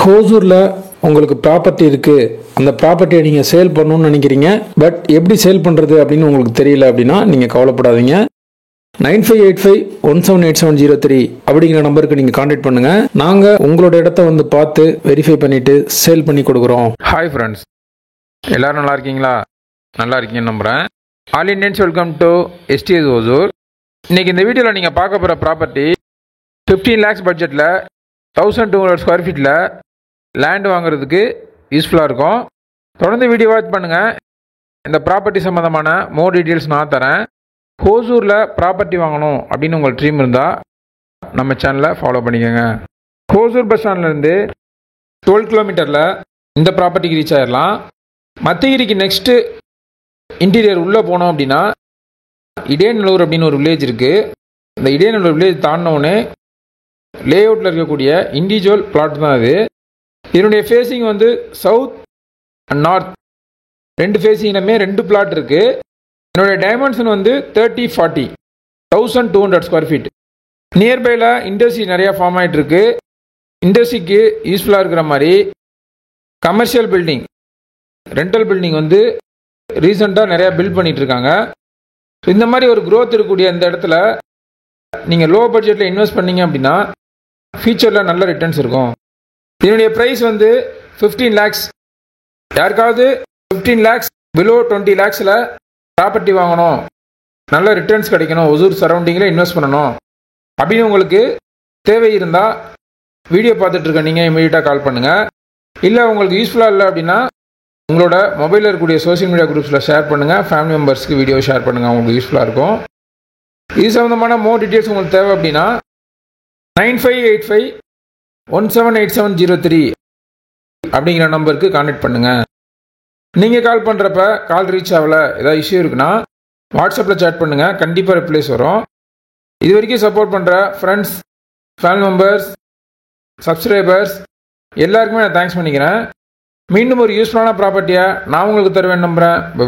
ஹோசூரில் உங்களுக்கு ப்ராப்பர்ட்டி இருக்குது, அந்த ப்ராப்பர்ட்டியை நீங்கள் சேல் பண்ணணும்னு நினைக்கிறீங்க, பட் எப்படி சேல் பண்ணுறது அப்படின்னு உங்களுக்கு தெரியல அப்படின்னா நீங்கள் கவலைப்படாதீங்க. 9585178703 அப்படிங்கிற நம்பருக்கு நீங்கள் கான்டாக்ட் பண்ணுங்கள். நாங்கள் உங்களோட இடத்த வந்து பார்த்து வெரிஃபை பண்ணிவிட்டு சேல் பண்ணி கொடுக்குறோம். ஹாய் ஃப்ரெண்ட்ஸ், எல்லோரும் நல்லா இருக்கீங்களா? நல்லா இருக்கீங்கன்னு நம்புகிறேன். All Indians welcome to SDS Hosur. இன்றைக்கி இந்த வீடியோவில் நீங்கள் பார்க்க போகிற ப்ராப்பர்ட்டி 15 lakhs பட்ஜெட்டில் 1200 ஸ்கொயர் ஃபீட்டில் லேண்ட் வாங்குறதுக்கு யூஸ்ஃபுல்லாக இருக்கும். தொடர்ந்து வீடியோ வாட்ச் பண்ணுங்கள். இந்த ப்ராப்பர்ட்டி சம்மந்தமான மோர் டீட்டெயில்ஸ் நான் தரேன். ஹோசூரில் ப்ராப்பர்ட்டி வாங்கணும் அப்படின்னு உங்களுக்கு ட்ரீம் இருந்தால் நம்ம சேனலை ஃபாலோ பண்ணிக்கோங்க. ஹோசூர் பஸ் ஸ்டாண்ட்லேருந்து 12 கிலோமீட்டரில் இந்த ப்ராப்பர்ட்டிக்கு ரீச் ஆகிடலாம். மத்திகிரிக்கு நெக்ஸ்ட்டு இன்டீரியர் உள்ளே போனோம் அப்படின்னா இடையநல்லூர் அப்படின்னு ஒரு வில்லேஜ் இருக்குது. இந்த இடையநல்லூர் வில்லேஜ் தாண்டினோடனே லே அவுட்டில் இருக்கக்கூடிய இண்டிவிஜுவல் பிளாட் தான் இது. இதனுடைய ஃபேஸிங் வந்து சவுத் அண்ட் நார்த் ரெண்டு ஃபேஸிங்லுமே 2 பிளாட் இருக்குது. என்னுடைய டைமென்ஷன் வந்து 30-40 1200 ஸ்கொயர் ஃபீட். நியர்பையில் இண்டஸ்ட்ரி நிறையா ஃபார்ம் ஆகிட்டு இருக்கு. இண்டஸ்ட்ரிக்கு யூஸ்ஃபுல்லாக இருக்கிற மாதிரி கமர்ஷியல் பில்டிங், ரெண்டல் பில்டிங் வந்து ரீசெண்டாக நிறையா பில்ட் பண்ணிகிட்டு இருக்காங்க. இந்த மாதிரி ஒரு க்ரோத் இருக்கக்கூடிய இந்த இடத்துல நீங்கள் லோ பட்ஜெட்டில் இன்வெஸ்ட் பண்ணீங்க அப்படின்னா ஃபியூச்சரில் நல்ல ரிட்டர்ன்ஸ் இருக்கும். இதனுடைய ப்ரைஸ் வந்து 15 lakhs. யாருக்காவது 15 lakhs பிலோ 20 lakhsல ப்ராப்பர்ட்டி வாங்கணும், நல்ல ரிட்டர்ன்ஸ் கிடைக்கணும், ஒசூர் சரௌண்டிங்கில் இன்வெஸ்ட் பண்ணணும் அப்படின்னு உங்களுக்கு தேவை இருந்தால் வீடியோ பார்த்துட்டு இருக்க நீங்கள் இமீடியட்டாக கால் பண்ணுங்கள். இல்லை உங்களுக்கு யூஸ்ஃபுல்லாக இல்லை அப்படின்னா உங்களோட மொபைலில் இருக்கக்கூடிய சோஷியல் மீடியா குரூப்ஸில் ஷேர் பண்ணுங்கள். ஃபேமிலி மெம்பர்ஸ்க்கு வீடியோ ஷேர் பண்ணுங்கள், உங்களுக்கு யூஸ்ஃபுல்லாக இருக்கும். இது சம்மந்தமான மோர் டீட்டெயில்ஸ் உங்களுக்கு தேவை அப்படின்னா 9585178703 அப்படிங்கிற நம்பருக்கு கான்டாக்ட் பண்ணுங்கள். நீங்கள் கால் பண்ணுறப்ப கால் ரீச் ஆகலை, ஏதாவது இஷ்யூ இருக்குன்னா வாட்ஸ்அப்பில் சேட் பண்ணுங்கள், கண்டிப்பாக ரிப்ளைஸ் வரும். இது வரைக்கும் சப்போர்ட் பண்ணுற ஃப்ரெண்ட்ஸ், ஃபேமிலி மெம்பர்ஸ், சப்ஸ்கிரைபர்ஸ் எல்லாருக்குமே நான் தேங்க்ஸ் பண்ணிக்கிறேன். மீண்டும் ஒரு யூஸ்ஃபுல்லான ப்ராப்பர்ட்டியை நான் உங்களுக்கு தருவேன் நம்புகிறேன். பை.